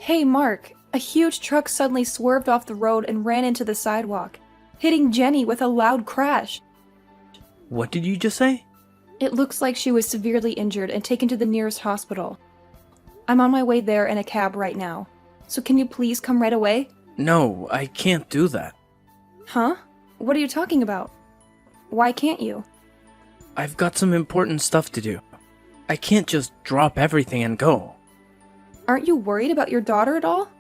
Hey, Mark, a huge truck suddenly swerved off the road and ran into the sidewalk, hitting Jenny with a loud crash. What did you just say? It looks like she was severely injured and taken to the nearest hospital. I'm on my way there in a cab right now, so can you please come right away? No, I can't do that. Huh? What are you talking about? Why can't you? I've got some important stuff to do. I can't just drop everything and go. Aren't you worried about your daughter at all?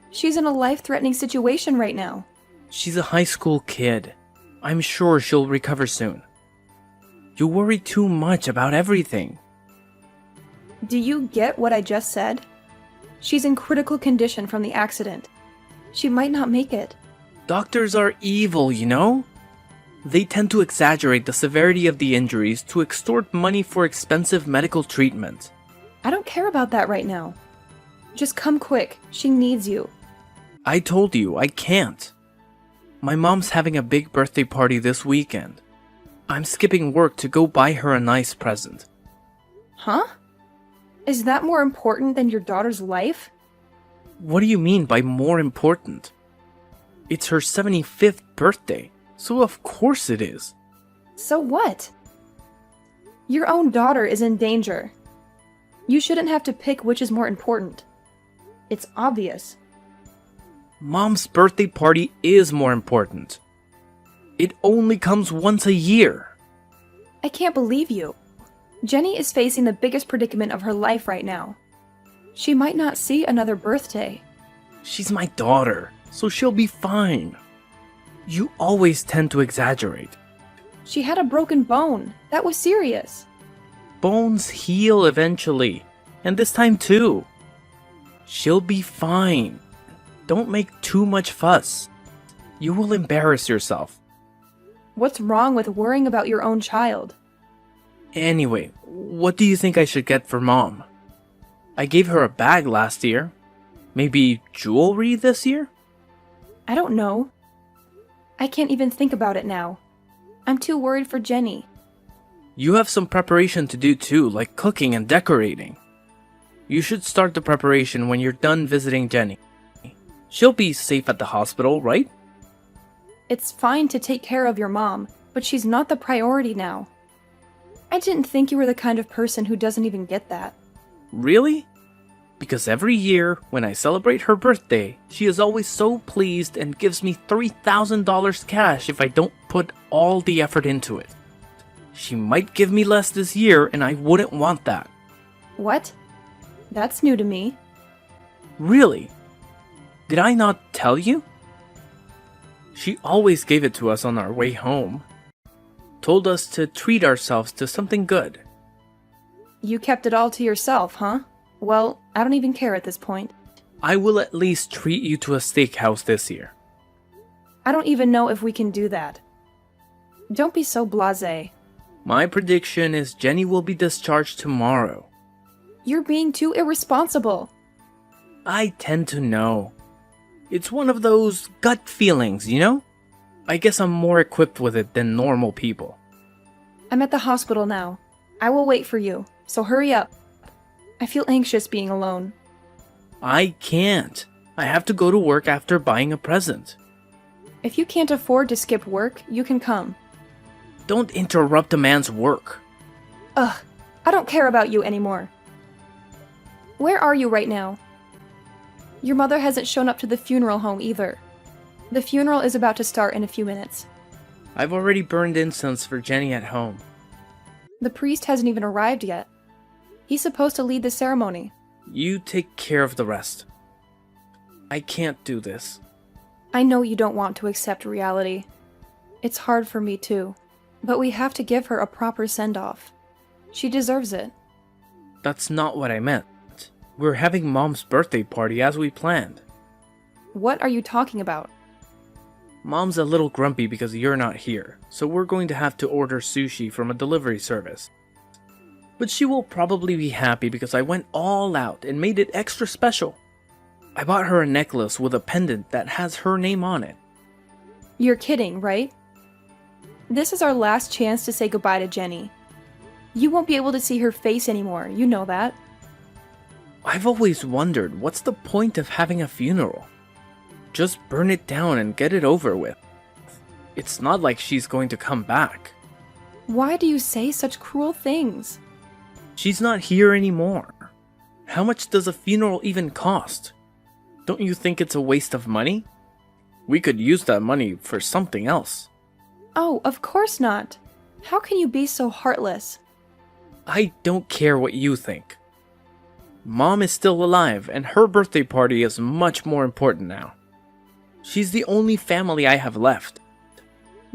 She's in a life-threatening situation right now. She's a high school kid. I'm sure she'll recover soon. You worry too much about everything. Do you get what I just said? She's in critical condition from the accident. She might not make it. Doctors are evil, you know? They tend to exaggerate the severity of the injuries to extort money for expensive medical treatment. I don't care about that right now. Just come quick. She needs you. I told you, I can't. My mom's having a big birthday party this weekend. I'm skipping work to go buy her a nice present. Huh? Is that more important than your daughter's life? What do you mean by more important? It's her 75th birthday, so of course it is. So what? Your own daughter is in danger. You shouldn't have to pick which is more important. It's obvious. Mom's birthday party is more important. It only comes once a year. I can't believe you. Jenny is facing the biggest predicament of her life right now. She might not see another birthday. She's my daughter, so she'll be fine. You always tend to exaggerate. She had a broken bone. That was serious. Bones heal eventually, and this time too. She'll be fine. Don't make too much fuss. You will embarrass yourself. What's wrong with worrying about your own child? Anyway, what do you think I should get for Mom? I gave her a bag last year. Maybe jewelry this year? I don't know. I can't even think about it now. I'm too worried for Jenny. You have some preparation to do too, like cooking and decorating. You should start the preparation when you're done visiting Jenny. She'll be safe at the hospital, right? It's fine to take care of your mom, but she's not the priority now. I didn't think you were the kind of person who doesn't even get that. Really? Because every year, when I celebrate her birthday, she is always so pleased and gives me $3,000 cash if I don't put all the effort into it. She might give me less this year, and I wouldn't want that. What? That's new to me. Really? Did I not tell you? She always gave it to us on our way home. Told us to treat ourselves to something good. You kept it all to yourself, huh? Well, I don't even care at this point. I will at least treat you to a steakhouse this year. I don't even know if we can do that. Don't be so blasé. My prediction is Jenny will be discharged tomorrow. You're being too irresponsible. I tend to know. It's one of those gut feelings, you know? I guess I'm more equipped with it than normal people. I'm at the hospital now. I will wait for you, so hurry up. I feel anxious being alone. I can't. I have to go to work after buying a present. If you can't afford to skip work, you can come. Don't interrupt a man's work. Ugh, I don't care about you anymore. Where are you right now? Your mother hasn't shown up to the funeral home either. The funeral is about to start in a few minutes. I've already burned incense for Jenny at home. The priest hasn't even arrived yet. He's supposed to lead the ceremony. You take care of the rest. I can't do this. I know you don't want to accept reality. It's hard for me too. But we have to give her a proper send-off. She deserves it. That's not what I meant. We're having Mom's birthday party as we planned. What are you talking about? Mom's a little grumpy because you're not here, so we're going to have to order sushi from a delivery service. But she will probably be happy because I went all out and made it extra special. I bought her a necklace with a pendant that has her name on it. You're kidding, right? This is our last chance to say goodbye to Jenny. You won't be able to see her face anymore, you know that. I've always wondered, what's the point of having a funeral? Just burn it down and get it over with. It's not like she's going to come back. Why do you say such cruel things? She's not here anymore. How much does a funeral even cost? Don't you think it's a waste of money? We could use that money for something else. Oh, of course not. How can you be so heartless? I don't care what you think. Mom is still alive, and her birthday party is much more important now. She's the only family I have left.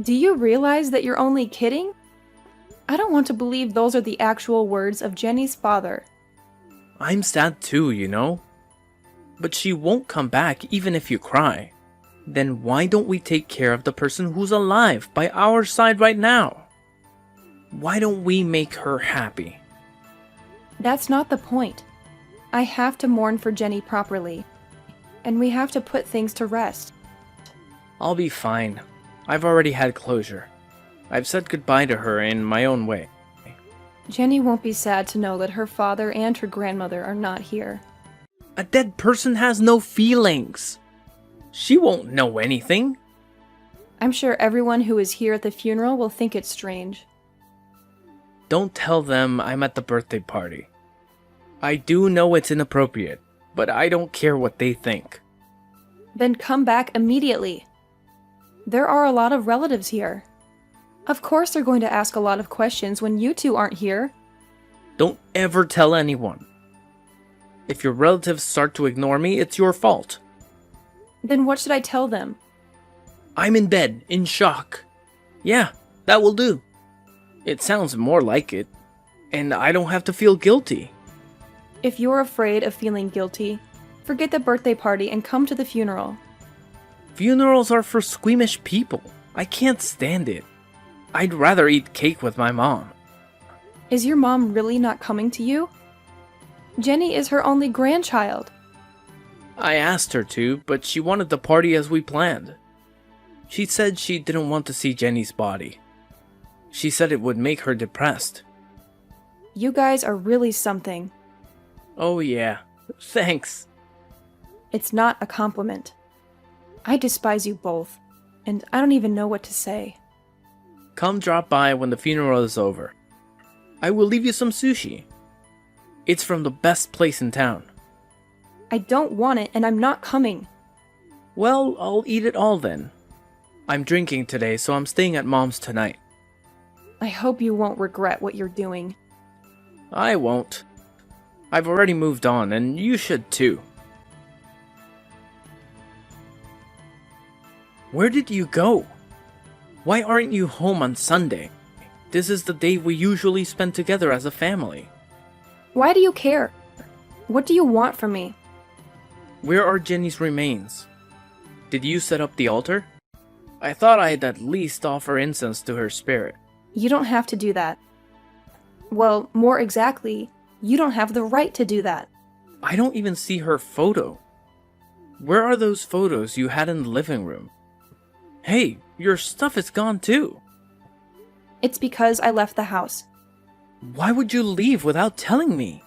Do you realize that you're only kidding? I don't want to believe those are the actual words of Jenny's father. I'm sad too, you know? But she won't come back even if you cry. Then why don't we take care of the person who's alive by our side right now? Why don't we make her happy? That's not the point. I have to mourn for Jenny properly, and we have to put things to rest. I'll be fine. I've already had closure. I've said goodbye to her in my own way. Jenny won't be sad to know that her father and her grandmother are not here. A dead person has no feelings. She won't know anything. I'm sure everyone who is here at the funeral will think it's strange. Don't tell them I'm at the birthday party. I do know it's inappropriate, but I don't care what they think. Then come back immediately. There are a lot of relatives here. Of course they're going to ask a lot of questions when you two aren't here. Don't ever tell anyone. If your relatives start to ignore me, it's your fault. Then what should I tell them? I'm in bed, in shock. Yeah, that will do. It sounds more like it. And I don't have to feel guilty. If you're afraid of feeling guilty, forget the birthday party and come to the funeral. Funerals are for squeamish people. I can't stand it. I'd rather eat cake with my mom. Is your mom really not coming to you? Jenny is her only grandchild. I asked her to, but she wanted the party as we planned. She said she didn't want to see Jenny's body. She said it would make her depressed. You guys are really something. Oh yeah, thanks. It's not a compliment. I despise you both, and I don't even know what to say. Come drop by when the funeral is over. I will leave you some sushi. It's from the best place in town. I don't want it, and I'm not coming. Well, I'll eat it all then. I'm drinking today, so I'm staying at Mom's tonight. I hope you won't regret what you're doing. I won't. I've already moved on, and you should too. Where did you go? Why aren't you home on Sunday? This is the day we usually spend together as a family. Why do you care? What do you want from me? Where are Jenny's remains? Did you set up the altar? I thought I'd at least offer incense to her spirit. You don't have to do that. Well, more exactly, you don't have the right to do that. I don't even see her photo. Where are those photos you had in the living room? Hey, your stuff is gone too. It's because I left the house. Why would you leave without telling me?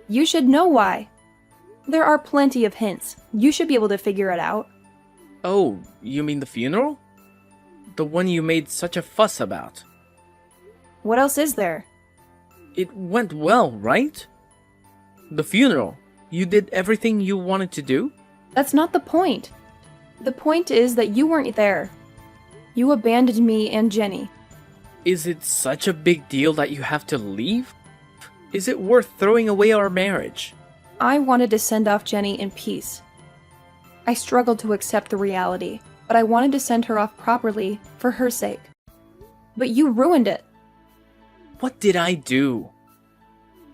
You should know why. There are plenty of hints. You should be able to figure it out. Oh, you mean the funeral? The one you made such a fuss about. What else is there? It went well, right? The funeral. You did everything you wanted to do? That's not the point. The point is that you weren't there. You abandoned me and Jenny. Is it such a big deal that you have to leave? Is it worth throwing away our marriage? I wanted to send off Jenny in peace. I struggled to accept the reality, but I wanted to send her off properly for her sake. But you ruined it. What did I do?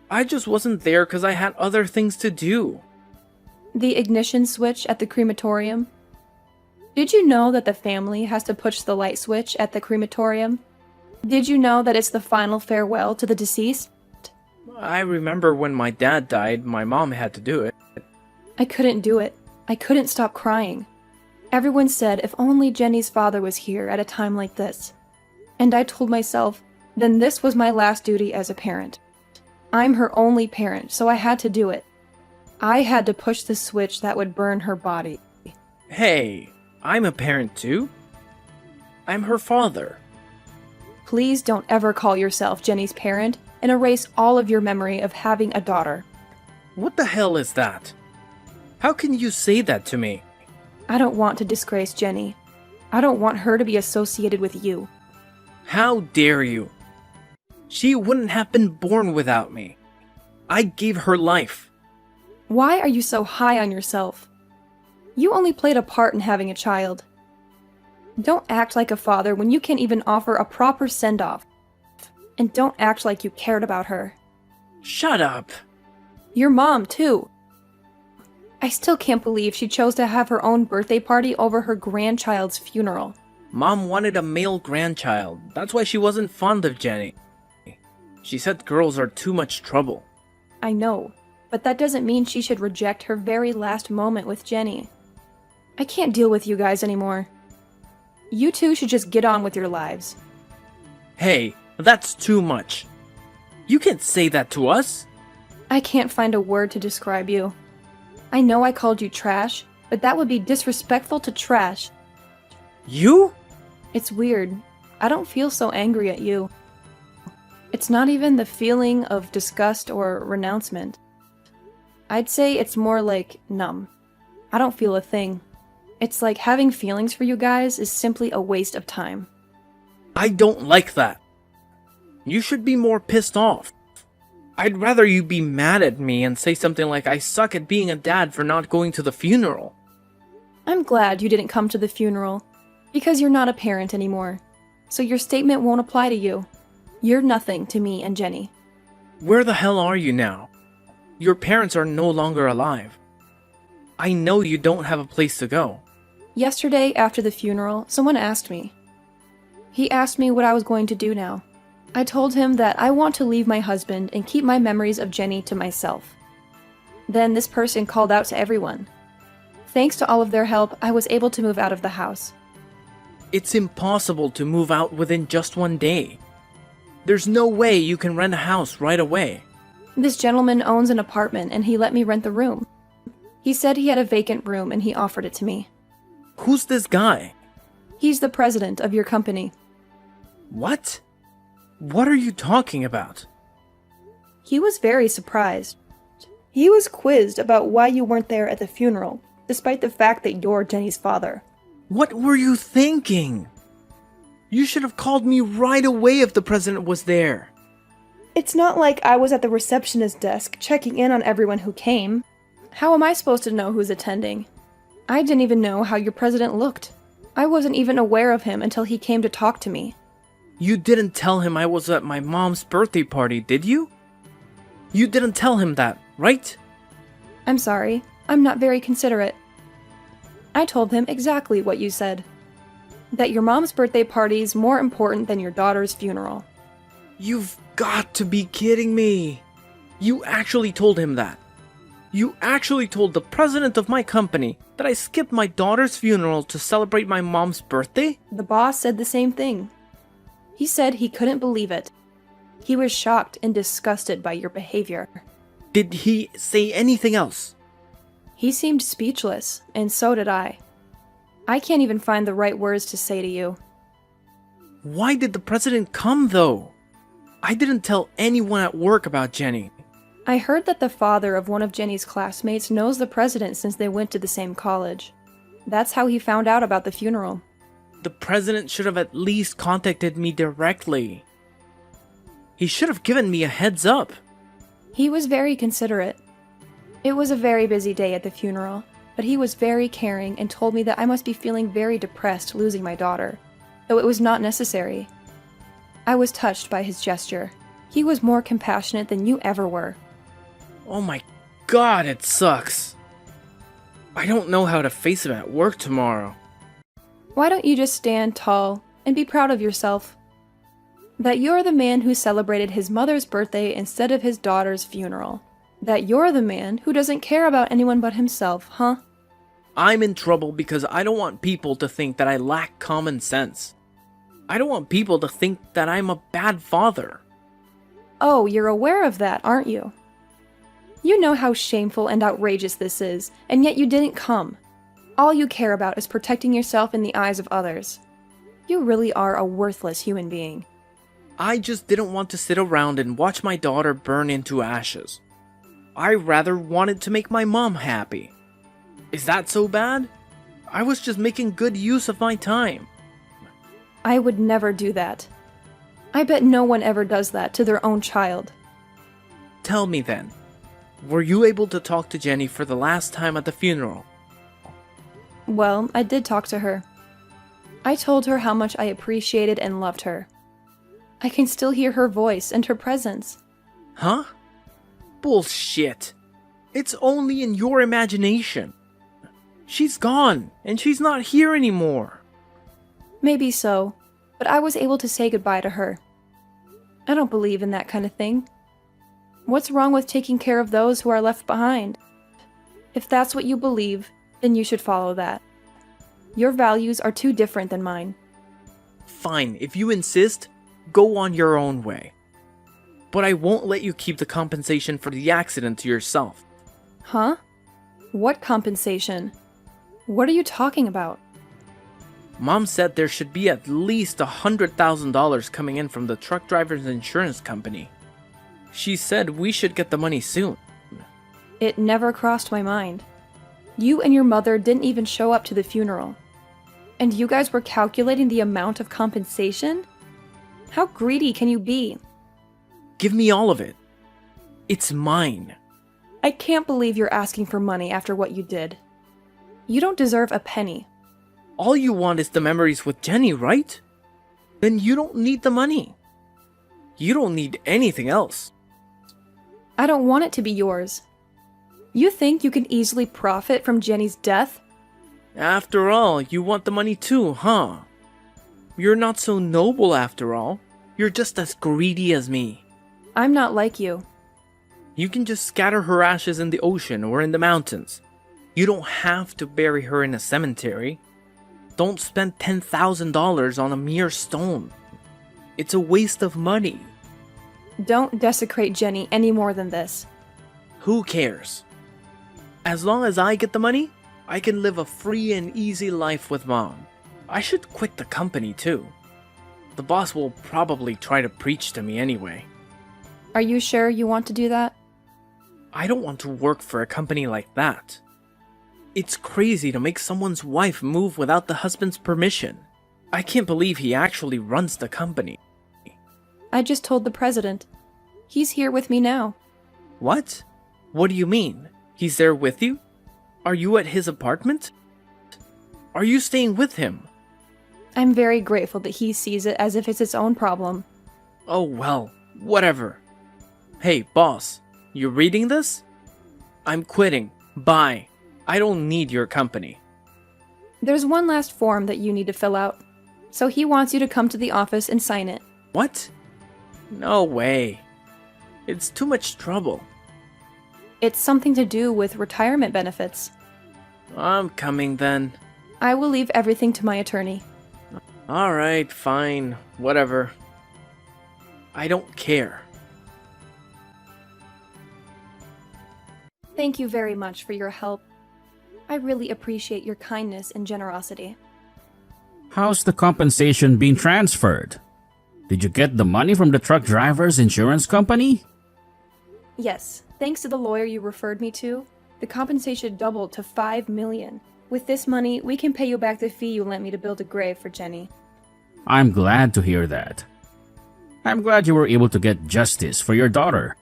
I just wasn't there because I had other things to do. The ignition switch at the crematorium. Did you know that the family has to push the light switch at the crematorium? Did you know that it's the final farewell to the deceased? I remember when my dad died, my mom had to do it. I couldn't do it. I couldn't stop crying. Everyone said if only Jenny's father was here at a time like this. And I told myself, then this was my last duty as a parent. I'm her only parent, so I had to do it. I had to push the switch that would burn her body. Hey, I'm a parent too. I'm her father. Please don't ever call yourself Jenny's parent and erase all of your memory of having a daughter. What the hell is that? How can you say that to me? I don't want to disgrace Jenny. I don't want her to be associated with you. How dare you? She wouldn't have been born without me. I gave her life. Why are you so high on yourself? You only played a part in having a child. Don't act like a father when you can't even offer a proper send-off. And don't act like you cared about her. Shut up. Your mom, too. I still can't believe she chose to have her own birthday party over her grandchild's funeral. Mom wanted a male grandchild. That's why she wasn't fond of Jenny. She said girls are too much trouble. I know, but that doesn't mean she should reject her very last moment with Jenny. I can't deal with you guys anymore. You two should just get on with your lives. Hey, that's too much. You can't say that to us. I can't find a word to describe you. I know I called you trash, but that would be disrespectful to trash. You? It's weird. I don't feel so angry at you. It's not even the feeling of disgust or renouncement. I'd say it's more like numb. I don't feel a thing. It's like having feelings for you guys is simply a waste of time. I don't like that. You should be more pissed off. I'd rather you be mad at me and say something like I suck at being a dad for not going to the funeral. I'm glad you didn't come to the funeral, because you're not a parent anymore, so your statement won't apply to you. You're nothing to me and Jenny. Where the hell are you now? Your parents are no longer alive. I know you don't have a place to go. Yesterday, after the funeral, someone asked me. He asked me what I was going to do now. I told him that I want to leave my husband and keep my memories of Jenny to myself. Then this person called out to everyone. Thanks to all of their help, I was able to move out of the house. It's impossible to move out within just one day. There's no way you can rent a house right away. This gentleman owns an apartment and he let me rent the room. He said he had a vacant room and he offered it to me. Who's this guy? He's the president of your company. What? What are you talking about? He was very surprised. He was quizzed about why you weren't there at the funeral, despite the fact that you're Jenny's father. What were you thinking? You should have called me right away if the president was there. It's not like I was at the receptionist desk checking in on everyone who came. How am I supposed to know who's attending? I didn't even know how your president looked. I wasn't even aware of him until he came to talk to me. You didn't tell him I was at my mom's birthday party, did you? You didn't tell him that, right? I'm sorry. I'm not very considerate. I told him exactly what you said. That your mom's birthday party's more important than your daughter's funeral. You've got to be kidding me. You actually told him that. You actually told the president of my company that I skipped my daughter's funeral to celebrate my mom's birthday? The boss said the same thing. He said he couldn't believe it. He was shocked and disgusted by your behavior. Did he say anything else? He seemed speechless, and so did I. I can't even find the right words to say to you. Why did the president come, though? I didn't tell anyone at work about Jenny. I heard that the father of one of Jenny's classmates knows the president since they went to the same college. That's how he found out about the funeral. The president should have at least contacted me directly. He should have given me a heads up. He was very considerate. It was a very busy day at the funeral, but he was very caring and told me that I must be feeling very depressed losing my daughter, though it was not necessary. I was touched by his gesture. He was more compassionate than you ever were. Oh my god, it sucks. I don't know how to face him at work tomorrow. Why don't you just stand tall and be proud of yourself? That you're the man who celebrated his mother's birthday instead of his daughter's funeral. That you're the man who doesn't care about anyone but himself, huh? I'm in trouble because I don't want people to think that I lack common sense. I don't want people to think that I'm a bad father. Oh, you're aware of that, aren't you? You know how shameful and outrageous this is, and yet you didn't come. All you care about is protecting yourself in the eyes of others. You really are a worthless human being. I just didn't want to sit around and watch my daughter burn into ashes. I rather wanted to make my mom happy. Is that so bad? I was just making good use of my time. I would never do that. I bet no one ever does that to their own child. Tell me then, were you able to talk to Jenny for the last time at the funeral? Well, I did talk to her. I told her how much I appreciated and loved her. I can still hear her voice and her presence. Huh? Bullshit. It's only in your imagination. She's gone, and she's not here anymore. Maybe so, but I was able to say goodbye to her. I don't believe in that kind of thing. What's wrong with taking care of those who are left behind? If that's what you believe, then you should follow that. Your values are too different than mine. Fine, if you insist, go on your own way. But I won't let you keep the compensation for the accident to yourself. Huh? What compensation? What are you talking about? Mom said there should be at least $100,000 coming in from the truck driver's insurance company. She said we should get the money soon. It never crossed my mind. You and your mother didn't even show up to the funeral. And you guys were calculating the amount of compensation? How greedy can you be? Give me all of it. It's mine. I can't believe you're asking for money after what you did. You don't deserve a penny. All you want is the memories with Jenny, right? Then you don't need the money. You don't need anything else. I don't want it to be yours. You think you can easily profit from Jenny's death? After all, you want the money too, huh? You're not so noble after all. You're just as greedy as me. I'm not like you. You can just scatter her ashes in the ocean or in the mountains. You don't have to bury her in a cemetery. Don't spend $10,000 on a mere stone. It's a waste of money. Don't desecrate Jenny any more than this. Who cares? As long as I get the money, I can live a free and easy life with Mom. I should quit the company too. The boss will probably try to preach to me anyway. Are you sure you want to do that? I don't want to work for a company like that. It's crazy to make someone's wife move without the husband's permission. I can't believe he actually runs the company. I just told the president. He's here with me now. What? What do you mean? He's there with you? Are you at his apartment? Are you staying with him? I'm very grateful that he sees it as if it's his own problem. Oh well, whatever. Hey, boss, you reading this? I'm quitting. Bye. I don't need your company. There's one last form that you need to fill out. So he wants you to come to the office and sign it. What? No way. It's too much trouble. It's something to do with retirement benefits. I'm coming then. I will leave everything to my attorney. Alright, fine. Whatever. I don't care. Thank you very much for your help. I really appreciate your kindness and generosity. How's the compensation being transferred? Did you get the money from the truck driver's insurance company? Yes, thanks to the lawyer you referred me to, the compensation doubled to $5 million. With this money, we can pay you back the fee you lent me to build a grave for Jenny. I'm glad to hear that. I'm glad you were able to get justice for your daughter.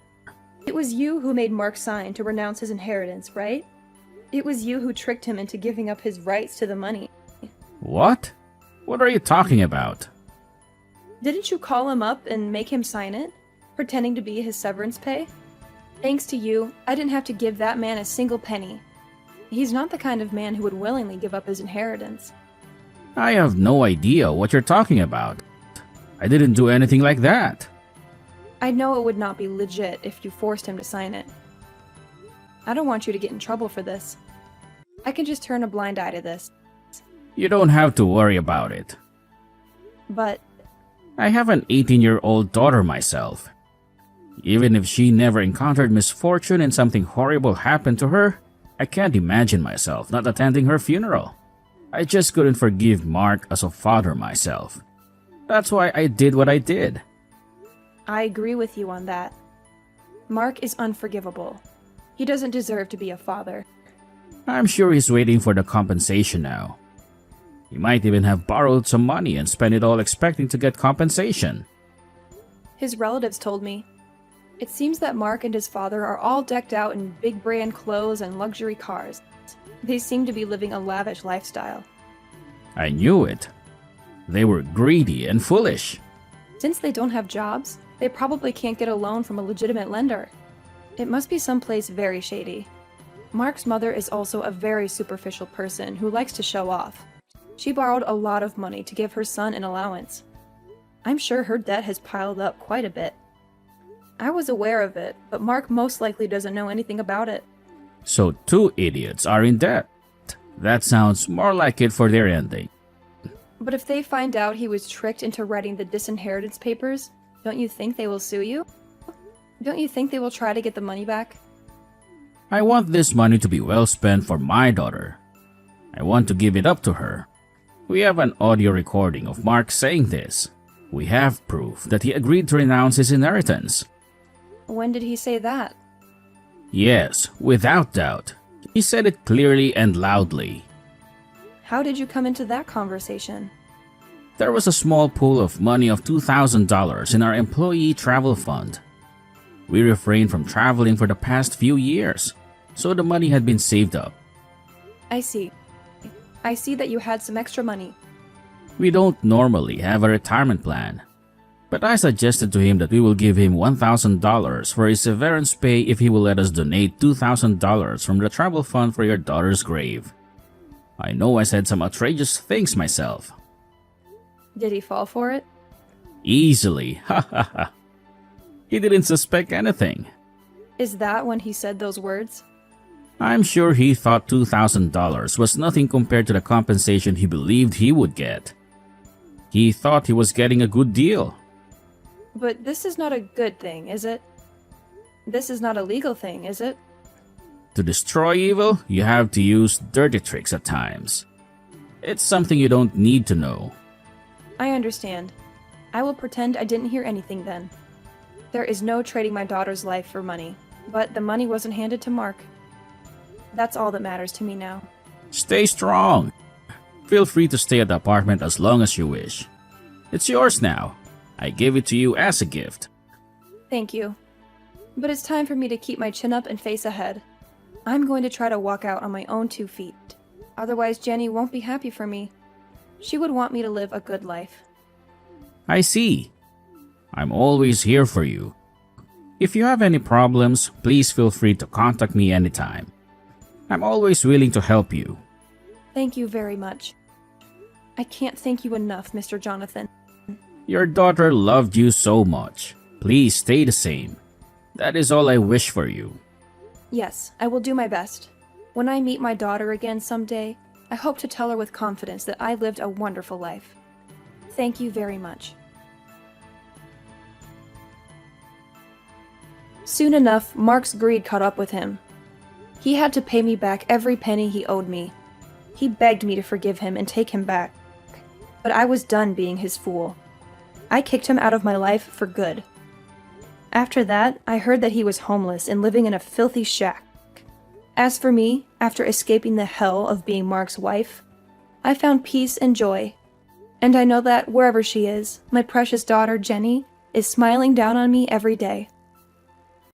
It was you who made Mark sign to renounce his inheritance, right? It was you who tricked him into giving up his rights to the money. What? What are you talking about? Didn't you call him up and make him sign it, pretending to be his severance pay? Thanks to you, I didn't have to give that man a single penny. He's not the kind of man who would willingly give up his inheritance. I have no idea what you're talking about. I didn't do anything like that. I know it would not be legit if you forced him to sign it. I don't want you to get in trouble for this. I can just turn a blind eye to this. You don't have to worry about it. But I have an 18-year-old daughter myself. Even if she never encountered misfortune and something horrible happened to her, I can't imagine myself not attending her funeral. I just couldn't forgive Mark as a father myself. That's why I did what I did. I agree with you on that. Mark is unforgivable. He doesn't deserve to be a father. I'm sure he's waiting for the compensation now. He might even have borrowed some money and spent it all expecting to get compensation. His relatives told me. It seems that Mark and his father are all decked out in big brand clothes and luxury cars. They seem to be living a lavish lifestyle. I knew it. They were greedy and foolish. Since they don't have jobs, they probably can't get a loan from a legitimate lender. It must be someplace very shady. Mark's mother is also a very superficial person who likes to show off. She borrowed a lot of money to give her son an allowance. I'm sure her debt has piled up quite a bit. I was aware of it, but Mark most likely doesn't know anything about it. So 2 idiots are in debt. That sounds more like it for their ending. But if they find out he was tricked into writing the disinheritance papers, don't you think they will sue you? Don't you think they will try to get the money back? I want this money to be well spent for my daughter. I want to give it up to her. We have an audio recording of Mark saying this. We have proof that he agreed to renounce his inheritance. When did he say that? Yes, without doubt. He said it clearly and loudly. How did you come into that conversation? There was a small pool of money of $2,000 in our employee travel fund. We refrained from traveling for the past few years, so the money had been saved up. I see. I see that you had some extra money. We don't normally have a retirement plan, but I suggested to him that we will give him $1,000 for his severance pay if he will let us donate $2,000 from the travel fund for your daughter's grave. I know I said some outrageous things myself. Did he fall for it? Easily, ha ha ha. He didn't suspect anything. Is that when he said those words? I'm sure he thought $2,000 was nothing compared to the compensation he believed he would get. He thought he was getting a good deal. But this is not a good thing, is it? This is not a legal thing, is it? To destroy evil, you have to use dirty tricks at times. It's something you don't need to know. I understand. I will pretend I didn't hear anything then. There is no trading my daughter's life for money, but the money wasn't handed to Mark. That's all that matters to me now. Stay strong. Feel free to stay at the apartment as long as you wish. It's yours now. I gave it to you as a gift. Thank you. But it's time for me to keep my chin up and face ahead. I'm going to try to walk out on my own 2 feet. Otherwise, Jenny won't be happy for me. She would want me to live a good life. I see. I'm always here for you. If you have any problems, please feel free to contact me anytime. I'm always willing to help you. Thank you very much. I can't thank you enough, Mr. Jonathan. Your daughter loved you so much. Please stay the same. That is all I wish for you. Yes, I will do my best. When I meet my daughter again someday, I hope to tell her with confidence that I lived a wonderful life. Thank you very much. Soon enough, Mark's greed caught up with him. He had to pay me back every penny he owed me. He begged me to forgive him and take him back. But I was done being his fool. I kicked him out of my life for good. After that, I heard that he was homeless and living in a filthy shack. As for me, after escaping the hell of being Mark's wife, I found peace and joy. And I know that wherever she is, my precious daughter Jenny is smiling down on me every day.